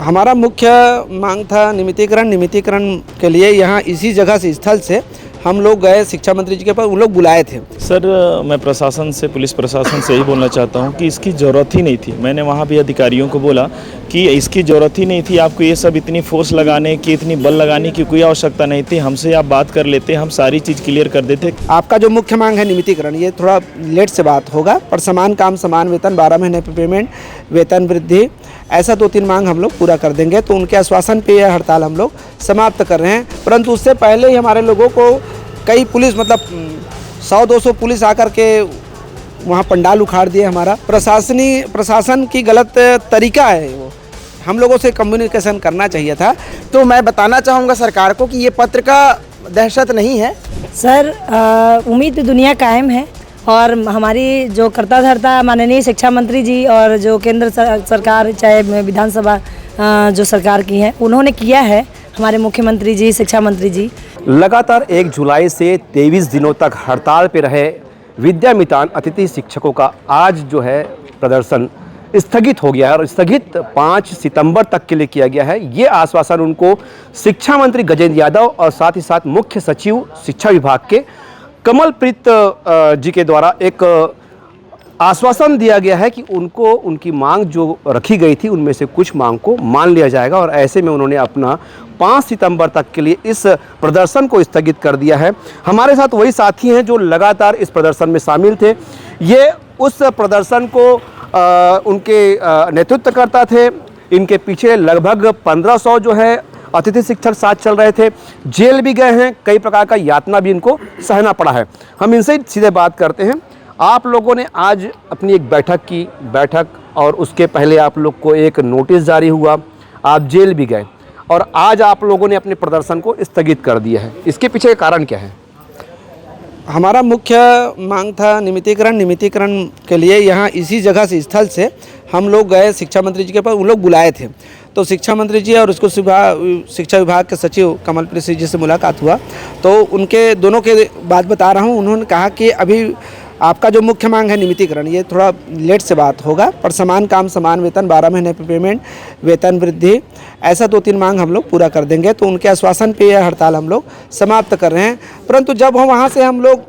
हमारा मुख्य मांग था नियमितीकरण के लिए यहाँ इसी जगह से स्थल से हम लोग गए शिक्षा मंत्री जी के पास, उन लोग बुलाए थे। सर मैं प्रशासन से, पुलिस प्रशासन से यही बोलना चाहता हूँ कि इसकी ज़रूरत ही नहीं थी। मैंने वहाँ भी अधिकारियों को बोला कि इसकी ज़रूरत ही नहीं थी, आपको ये सब इतनी फोर्स लगाने की, इतनी बल लगाने की कोई आवश्यकता नहीं थी। हमसे आप बात कर लेते, हम सारी चीज़ क्लियर कर देते। आपका जो मुख्य मांग है नियमितीकरण, ये थोड़ा लेट से बात होगा, पर समान काम समान वेतन, 12 महीने पे पेमेंट, वेतन वृद्धि, ऐसा 2-3 मांग हम लोग पूरा कर देंगे। तो उनके आश्वासन पे यह हड़ताल हम लोग समाप्त कर रहे हैं। परंतु उससे पहले ही हमारे लोगों को कई पुलिस, मतलब 100-200 पुलिस आकर के वहाँ पंडाल उखाड़ दिए। हमारा प्रशासन की गलत तरीका है, वो हम लोगों से कम्युनिकेशन करना चाहिए था। तो मैं बताना चाहूँगा सरकार को कि ये पत्र का दहशत नहीं है सर। उम्मीद दुनिया कायम है और हमारी जो कर्ता धर्ता माननीय शिक्षा मंत्री जी और जो केंद्र सरकार, चाहे विधानसभा जो सरकार की है, उन्होंने किया है। हमारे मुख्यमंत्री जी, शिक्षा मंत्री जी लगातार 1 जुलाई से 23 दिनों तक हड़ताल पे रहे विद्यामितान अतिथि शिक्षकों का आज जो है प्रदर्शन स्थगित हो गया है और स्थगित 5 सितंबर तक के लिए किया गया है। ये आश्वासन उनको शिक्षा मंत्री गजेंद्र यादव और साथ ही साथ मुख्य सचिव शिक्षा विभाग के कमलप्रीत जी के द्वारा एक आश्वासन दिया गया है कि उनको उनकी मांग जो रखी गई थी उनमें से कुछ मांग को मान लिया जाएगा और ऐसे में उन्होंने अपना 5 सितंबर तक के लिए इस प्रदर्शन को स्थगित कर दिया है। हमारे साथ वही साथी हैं जो लगातार इस प्रदर्शन में शामिल थे। ये उस प्रदर्शन को उनके नेतृत्वकर्ता थे। इनके पीछे लगभग 1500 जो है अतिथि शिक्षक साथ चल रहे थे। जेल भी गए हैं, कई प्रकार का यातना भी इनको सहना पड़ा है। हम इनसे सीधे बात करते हैं। आप लोगों ने आज अपनी एक बैठक और उसके पहले आप लोग को एक नोटिस जारी हुआ, आप जेल भी गए और आज आप लोगों ने अपने प्रदर्शन को स्थगित कर दिया है। इसके पीछे कारण क्या है? हमारा मुख्य मांग था नियमितीकरण के लिए यहाँ इसी जगह से स्थल से हम लोग गए शिक्षा मंत्री जी के पास, उन लोग बुलाए थे। तो शिक्षा मंत्री जी और उसको शिक्षा विभाग के सचिव कमलप्रीत जी से मुलाकात हुआ तो उनके दोनों के बात बता रहा हूँ। उन्होंने कहा कि अभी आपका जो मुख्य मांग है नियमितीकरण, ये थोड़ा लेट से बात होगा, पर समान काम समान वेतन, 12 महीने पे पेमेंट, वेतन वृद्धि, ऐसा 2-3 मांग हम लोग पूरा कर देंगे। तो उनके आश्वासन पे यह हड़ताल हम लोग समाप्त कर रहे हैं। परंतु जब हम वहाँ से हम लोग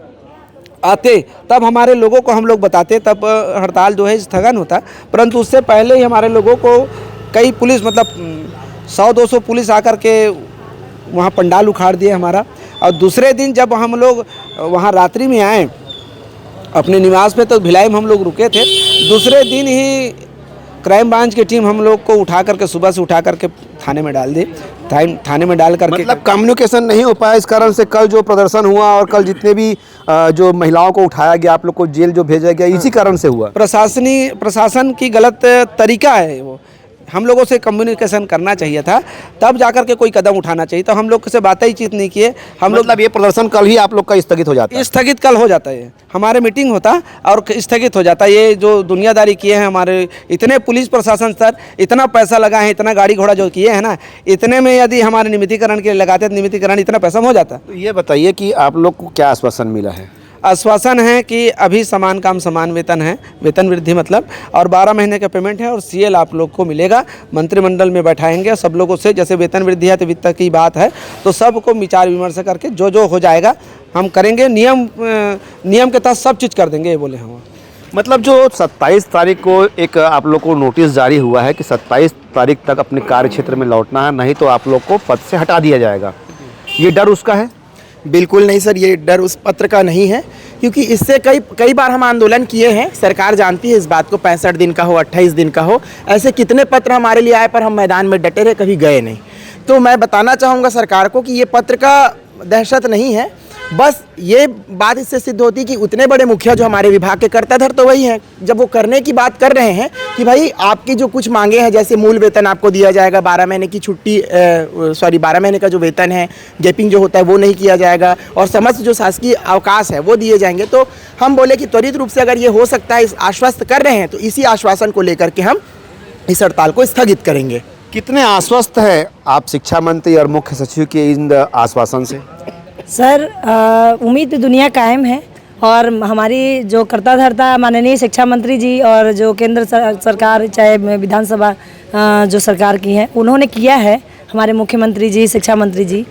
आते तब हमारे लोगों को हम लोग बताते, तब हड़ताल जो है स्थगन होता। परंतु उससे पहले ही हमारे लोगों को कई पुलिस, मतलब 100-200 पुलिस आकर के वहाँ पंडाल उखाड़ दिए हमारा। और दूसरे दिन जब हम लोग वहाँ रात्रि में आए अपने निवास पे, तो भिलाई में हम लोग रुके थे। दूसरे दिन ही क्राइम ब्रांच की टीम हम लोग को उठा करके, सुबह से उठा करके थाने में डाल दी। थाने में डाल करके, मतलब कम्युनिकेशन नहीं हो पाया, इस कारण से कल जो प्रदर्शन हुआ और कल जितने भी जो महिलाओं को उठाया गया, आप लोग को जेल जो भेजा गया, इसी कारण से हुआ। प्रशासन की गलत तरीका है, वो हम लोगों से कम्युनिकेशन करना चाहिए था, तब जाकर के कोई कदम उठाना चाहिए। तो हम लोग से बातें ही चीत नहीं किए हम लोग। मतलब ये प्रदर्शन कल ही आप लोग का स्थगित हो जाता है? स्थगित कल हो जाता है, हमारे मीटिंग होता और स्थगित हो जाता है। ये जो दुनियादारी किए हैं हमारे, इतने पुलिस प्रशासन सर, इतना पैसा लगा है, इतना गाड़ी घोड़ा जो किए हैं ना, इतने में यदि हमारे नियमितीकरण के लिए लगाते तो नियमितीकरण इतना पैसा में हो जाता। तो ये बताइए कि आप लोग को क्या आश्वासन मिला है? आश्वासन है कि अभी समान काम समान वेतन है, वेतन वृद्धि मतलब, और 12 महीने का पेमेंट है और सीएल आप लोग को मिलेगा। मंत्रिमंडल में बैठाएंगे सब लोगों से, जैसे वेतन वृद्धि है तो वित्त की बात है, तो सबको विचार विमर्श करके जो हो जाएगा हम करेंगे। नियम के तहत सब चीज़ कर देंगे, ये बोले हम। मतलब जो 27 तारीख को एक आप लोग को नोटिस जारी हुआ है कि 27 तारीख तक अपने कार्य क्षेत्र में लौटना है, नहीं तो आप लोग को पद से हटा दिया जाएगा, ये डर उसका है? बिल्कुल नहीं सर, ये डर उस पत्र का नहीं है, क्योंकि इससे कई बार हम आंदोलन किए हैं। सरकार जानती है इस बात को, 65 दिन का हो, 28 दिन का हो, ऐसे कितने पत्र हमारे लिए आए, पर हम मैदान में डटे रहे, कभी गए नहीं। तो मैं बताना चाहूँगा सरकार को कि ये पत्र का दहशत नहीं है। बस ये बात इससे सिद्ध होती है कि उतने बड़े मुखिया जो हमारे विभाग के कर्ताधर तो वही हैं, जब वो करने की बात कर रहे हैं कि भाई आपकी जो कुछ मांगे हैं, जैसे मूल वेतन आपको दिया जाएगा, 12 महीने की छुट्टी 12 महीने का जो वेतन है, गैपिंग जो होता है वो नहीं किया जाएगा, और समस्त जो शासकीय अवकाश है वो दिए जाएंगे। तो हम बोले कि त्वरित रूप से अगर ये हो सकता है, आश्वस्त कर रहे हैं, तो इसी आश्वासन को लेकर के हम इस हड़ताल को स्थगित करेंगे। कितने आश्वस्त है आप शिक्षा मंत्री और मुख्य सचिव के इन आश्वासन से? सर, उम्मीद दुनिया कायम है और हमारी जो कर्ता धर्ता माननीय शिक्षा मंत्री जी और जो केंद्र सरकार चाहे विधानसभा जो सरकार की है, उन्होंने किया है, हमारे मुख्यमंत्री जी, शिक्षा मंत्री जी।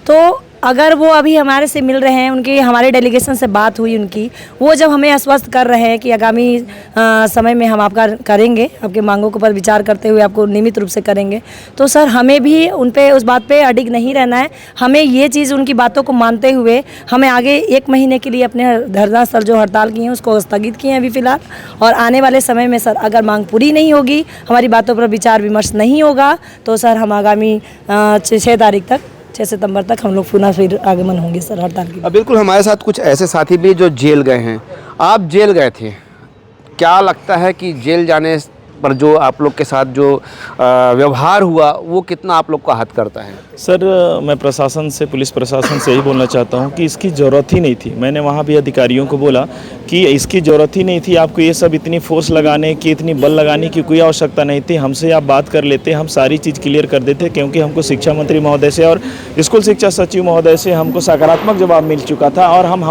तो अगर वो अभी हमारे से मिल रहे हैं, उनकी हमारे डेलीगेशन से बात हुई उनकी, वो जब हमें आश्वस्त कर रहे हैं कि आगामी समय में हम आपका करेंगे, आपके मांगों के ऊपर विचार करते हुए आपको नियमित रूप से करेंगे, तो सर हमें भी उन पे उस बात पे अडिग नहीं रहना है। हमें ये चीज़ उनकी बातों को मानते हुए हमें आगे 1 महीने के लिए अपने धरना सर जो हड़ताल की हैं उसको स्थगित किए हैं अभी फ़िलहाल। और आने वाले समय में सर अगर मांग पूरी नहीं होगी, हमारी बातों पर विचार विमर्श नहीं होगा, तो सर हम आगामी 6 तारीख तक 6 सितंबर तक हम लोग पुनः फिर आगमन होंगे सर हड़ताल की। बिल्कुल, हमारे साथ कुछ ऐसे साथी भी जो जेल गए हैं। आप जेल गए थे, क्या लगता है कि जेल जाने पर जो आप लोग के साथ जो व्यवहार हुआ वो कितना आप लोग को आहत करता है? सर मैं प्रशासन से, पुलिस प्रशासन से यही बोलना चाहता हूँ कि इसकी ज़रूरत ही नहीं थी। मैंने वहाँ भी अधिकारियों को बोला कि इसकी ज़रूरत ही नहीं थी, आपको ये सब इतनी फोर्स लगाने की, इतनी बल लगाने की कोई आवश्यकता नहीं थी। हमसे आप बात कर लेते, हम सारी चीज़ क्लियर कर देते, क्योंकि हमको शिक्षा मंत्री महोदय से और स्कूल शिक्षा सचिव महोदय से हमको सकारात्मक जवाब मिल चुका था। और हम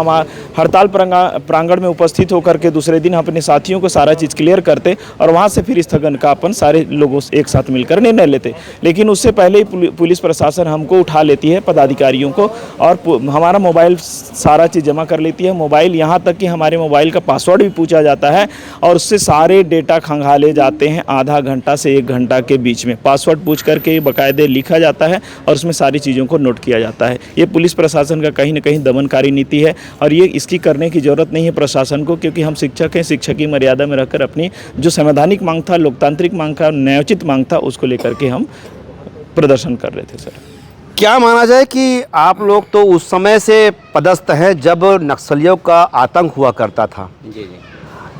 हड़ताल प्रांगण में उपस्थित होकर के दूसरे दिन अपने साथियों को सारा चीज़ क्लियर करते और वहाँ से फिर स्थगन का अपन सारे लोगों से एक साथ मिलकर निर्णय लेते। लेकिन उससे पहले ही पुलिस प्रशासन हमको उठा लेती है, पदाधिकारियों को, और हमारा मोबाइल सारा चीज़ जमा कर लेती है। मोबाइल, यहाँ तक कि हमारे मोबाइल का पासवर्ड भी पूछा जाता है और उससे सारे डेटा खंगाले जाते हैं। आधा घंटा से 1 घंटा के बीच में पासवर्ड पूछ करके बाकायदे लिखा जाता है और उसमें सारी चीज़ों को नोट किया जाता है। ये पुलिस प्रशासन का कहीं ना कहीं दमनकारी नीति है और ये इसकी करने की ज़रूरत नहीं है प्रशासन को, क्योंकि हम शिक्षक हैं। शिक्षा की मर्यादा में रहकर अपनी जो संवैधानिक मांग था, लोकतांत्रिक मांग था, न्यायोचित मांग था, उसको लेकर के हम प्रदर्शन कर रहे थे। सर क्या माना जाए कि आप लोग तो उस समय से पदस्थ हैं जब नक्सलियों का आतंक हुआ करता था। जी।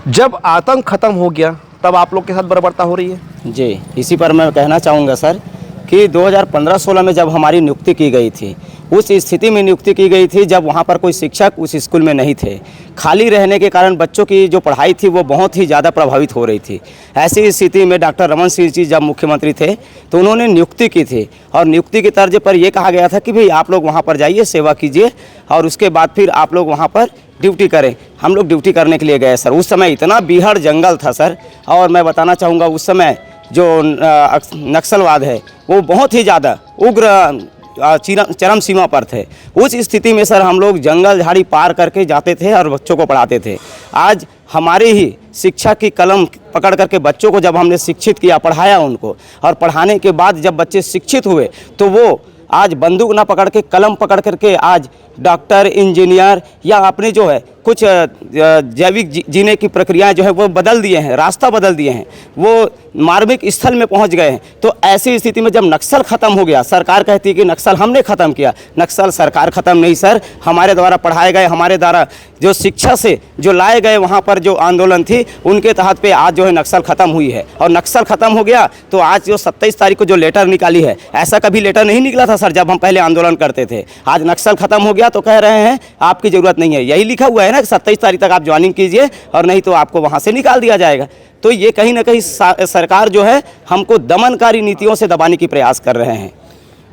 जब आतंक खत्म हो गया तब आप लोग के साथ बर्बरता हो रही है? जी, इसी पर मैं कहना चाहूँगा सर कि 2015-16 में जब हमारी नियुक्ति की गई थी, उस स्थिति में नियुक्ति की गई थी जब वहाँ पर कोई शिक्षक उस स्कूल में नहीं थे। खाली रहने के कारण बच्चों की जो पढ़ाई थी वो बहुत ही ज़्यादा प्रभावित हो रही थी। ऐसी स्थिति में डॉक्टर रमन सिंह जी जब मुख्यमंत्री थे तो उन्होंने नियुक्ति की थी और नियुक्ति की तर्ज पर यह कहा गया था कि भाई आप लोग वहाँ पर जाइए, सेवा कीजिए और उसके बाद फिर आप लोग वहाँ पर ड्यूटी करें। हम लोग ड्यूटी करने के लिए गए सर। उस समय इतना बीहड़ जंगल था सर, और मैं बताना चाहूँगा उस समय जो नक्सलवाद है वो बहुत ही ज़्यादा उग्र चरम सीमा पर थे। उस स्थिति में सर हम लोग जंगल झाड़ी पार करके जाते थे और बच्चों को पढ़ाते थे। आज हमारे ही शिक्षा की कलम पकड़ करके बच्चों को जब हमने शिक्षित किया, पढ़ाया उनको, और पढ़ाने के बाद जब बच्चे शिक्षित हुए तो वो आज बंदूक ना पकड़ के कलम पकड़ करके आज डॉक्टर, इंजीनियर या अपने जो है कुछ जैविक जीने की प्रक्रियाएं जो है वो बदल दिए हैं, रास्ता बदल दिए हैं, वो मार्मिक स्थल में पहुंच गए हैं। तो ऐसी स्थिति में जब नक्सल ख़त्म हो गया, सरकार कहती है कि नक्सल हमने ख़त्म किया। नक्सल सरकार ख़त्म नहीं सर, हमारे द्वारा पढ़ाए गए, हमारे द्वारा जो शिक्षा से जो लाए गए वहाँ पर जो आंदोलन थी उनके तहत पे आज जो है नक्सल ख़त्म हुई है। और नक्सल ख़त्म हो गया तो आज जो 27 तारीख को जो लेटर निकाली है, ऐसा कभी लेटर नहीं निकला था सर जब हम पहले आंदोलन करते थे। आज नक्सल ख़त्म हो गया तो कह रहे हैं आपकी ज़रूरत नहीं है। यही लिखा हुआ है ना कि 27 तारीख तक आप ज्वाइनिंग कीजिए और नहीं तो आपको वहाँ से निकाल दिया जाएगा। तो ये कहीं ना कहीं सरकार जो है हमको दमनकारी नीतियों से दबाने की प्रयास कर रहे हैं।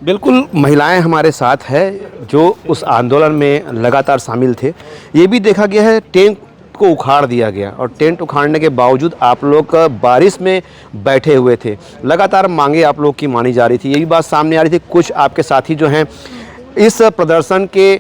बिल्कुल, महिलाएं हमारे साथ है जो उस आंदोलन में लगातार शामिल थे। ये भी देखा गया है टेंट को उखाड़ दिया गया और टेंट उखाड़ने के बावजूद आप लोग बारिश में बैठे हुए थे। लगातार मांगे आप लोग की मानी जा रही थी। ये भी बात सामने आ रही थी। कुछ आपके साथी जो हैं इस प्रदर्शन के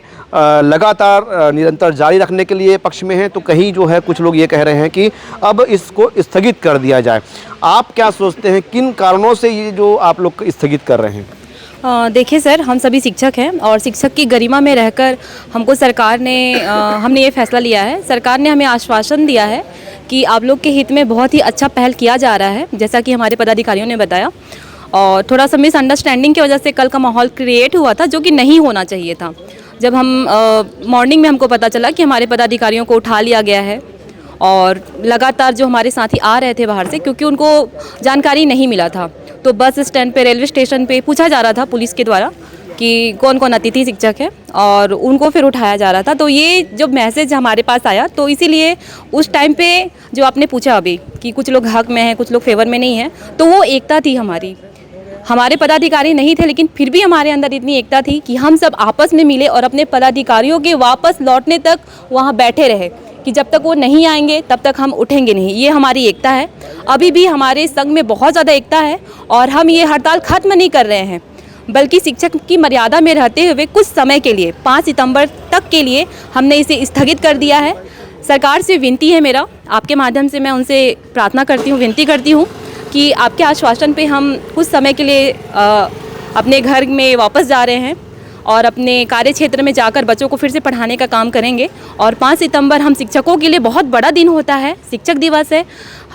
लगातार निरंतर जारी रखने के लिए पक्ष में हैं, तो कहीं जो है कुछ लोग ये कह रहे हैं कि अब इसको स्थगित कर दिया जाए। आप क्या सोचते हैं, किन कारणों से ये जो आप लोग स्थगित कर रहे हैं? देखिए सर, हम सभी शिक्षक हैं और शिक्षक की गरिमा में रहकर हमको सरकार ने हमने ये फैसला लिया है। सरकार ने हमें आश्वासन दिया है कि आप लोग के हित में बहुत ही अच्छा पहल किया जा रहा है, जैसा कि हमारे पदाधिकारियों ने बताया। और थोड़ा सा मिसअंडरस्टैंडिंग की वजह से कल का माहौल क्रिएट हुआ था, जो कि नहीं होना चाहिए था। जब हम मॉर्निंग में हमको पता चला कि हमारे पदाधिकारियों को उठा लिया गया है और लगातार जो हमारे साथी आ रहे थे बाहर से, क्योंकि उनको जानकारी नहीं मिला था, तो बस स्टैंड पे, रेलवे स्टेशन पे पूछा जा रहा था पुलिस के द्वारा कि कौन कौन अतिथि शिक्षक है और उनको फिर उठाया जा रहा था। तो ये जो मैसेज हमारे पास आया, तो इसीलिए उस टाइम पे जो आपने पूछा अभी कि कुछ लोग हक में हैं, कुछ लोग फेवर में नहीं हैं, तो वो एकता थी हमारी। हमारे पदाधिकारी नहीं थे, लेकिन फिर भी हमारे अंदर इतनी एकता थी कि हम सब आपस में मिले और अपने पदाधिकारियों के वापस लौटने तक वहाँ बैठे रहे कि जब तक वो नहीं आएंगे तब तक हम उठेंगे नहीं। ये हमारी एकता है। अभी भी हमारे संघ में बहुत ज़्यादा एकता है और हम ये हड़ताल खत्म नहीं कर रहे हैं, बल्कि शिक्षक की मर्यादा में रहते हुए कुछ समय के लिए 5 सितंबर तक के लिए हमने इसे स्थगित कर दिया है। सरकार से विनती है मेरा, आपके माध्यम से मैं उनसे प्रार्थना करती हूँ, विनती करती हूँ कि आपके आश्वासन पे हम कुछ समय के लिए अपने घर में वापस जा रहे हैं और अपने कार्य क्षेत्र में जाकर बच्चों को फिर से पढ़ाने का काम करेंगे। और 5 सितंबर हम शिक्षकों के लिए बहुत बड़ा दिन होता है, शिक्षक दिवस है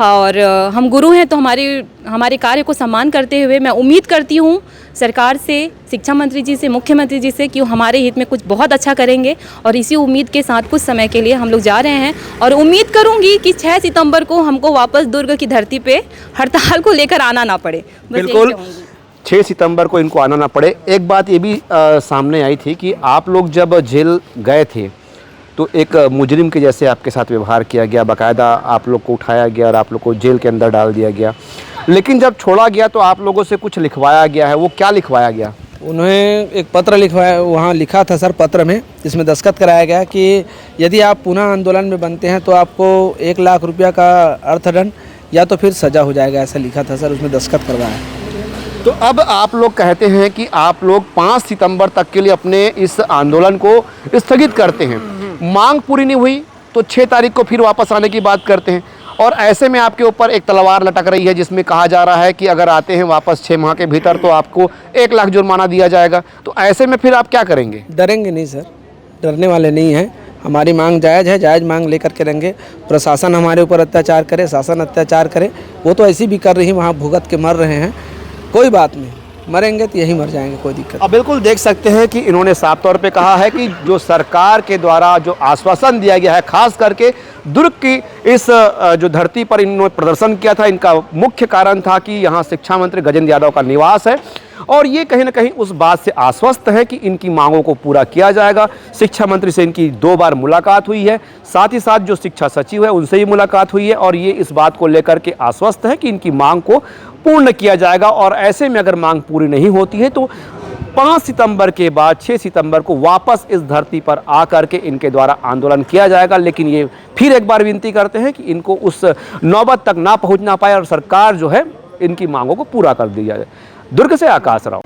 और हम गुरु हैं, तो हमारे कार्य को सम्मान करते हुए मैं उम्मीद करती हूँ सरकार से, शिक्षा मंत्री जी से, मुख्यमंत्री जी से कि वो हमारे हित में कुछ बहुत अच्छा करेंगे। और इसी उम्मीद के साथ कुछ समय के लिए हम लोग जा रहे हैं और उम्मीद करूँगी कि 6 सितंबर को हमको वापस दुर्ग की धरती पे हड़ताल को लेकर आना ना पड़े। बस यही बिल्कुल, कहूँगी। 6 सितंबर को इनको आना ना पड़े। एक बात ये भी सामने आई थी कि आप लोग जब जेल गए थे तो एक मुजरिम के जैसे आपके साथ व्यवहार किया गया, बाकायदा आप लोग को उठाया गया और आप लोग को जेल के अंदर डाल दिया गया। लेकिन जब छोड़ा गया तो आप लोगों से कुछ लिखवाया गया है, वो क्या लिखवाया गया? उन्होंने एक पत्र लिखवाया, वहाँ लिखा था सर पत्र में, इसमें दस्तखत कराया गया कि यदि आप पुनः आंदोलन में बनते हैं तो आपको 1 लाख रुपया का अर्थदंड या तो फिर सज़ा हो जाएगा, ऐसा लिखा था सर, उसमें दस्तखत करवाया। तो अब आप लोग कहते हैं कि आप लोग 5 सितंबर तक के लिए अपने इस आंदोलन को स्थगित करते हैं। मांग पूरी नहीं हुई तो 6 तारीख को फिर वापस आने की बात करते हैं और ऐसे में आपके ऊपर एक तलवार लटक रही है जिसमें कहा जा रहा है कि अगर आते हैं वापस 6 माह के भीतर तो आपको 1 लाख जुर्माना दिया जाएगा। तो ऐसे में फिर आप क्या करेंगे? डरेंगे नहीं सर, डरने वाले नहीं हैं। हमारी मांग जायज़ है, जायज़ मांग लेकर के रहेंगे। प्रशासन हमारे ऊपर अत्याचार करे, शासन अत्याचार करे, वो तो ऐसी भी कर रही है, वहाँ भुगत के मर रहे हैं। कोई बात नहीं, मरेंगे तो यही मर जाएंगे, कोई दिक्कत। अब बिल्कुल देख सकते हैं कि इन्होंने साफ तौर पे कहा है कि जो सरकार के द्वारा जो आश्वासन दिया गया है, खास करके दुर्ग की इस जो धरती पर इन्होंने प्रदर्शन किया था, इनका मुख्य कारण था कि यहाँ शिक्षा मंत्री गजेंद्र यादव का निवास है और ये कहीं ना कहीं उस बात से आश्वस्त है कि इनकी मांगों को पूरा किया जाएगा। शिक्षा मंत्री से इनकी 2 बार मुलाकात हुई है, साथ ही साथ जो शिक्षा सचिव है उनसे भी मुलाकात हुई है और ये इस बात को लेकर के आश्वस्त है कि इनकी मांग को पूर्ण किया जाएगा। और ऐसे में अगर मांग पूरी नहीं होती है तो 5 सितंबर के बाद 6 सितंबर को वापस इस धरती पर आकर के इनके द्वारा आंदोलन किया जाएगा। लेकिन ये फिर एक बार विनती करते हैं कि इनको उस नौबत तक ना पहुंचना पाए और सरकार जो है इनकी मांगों को पूरा कर दिया जाए। दुर्ग से आकाश राव।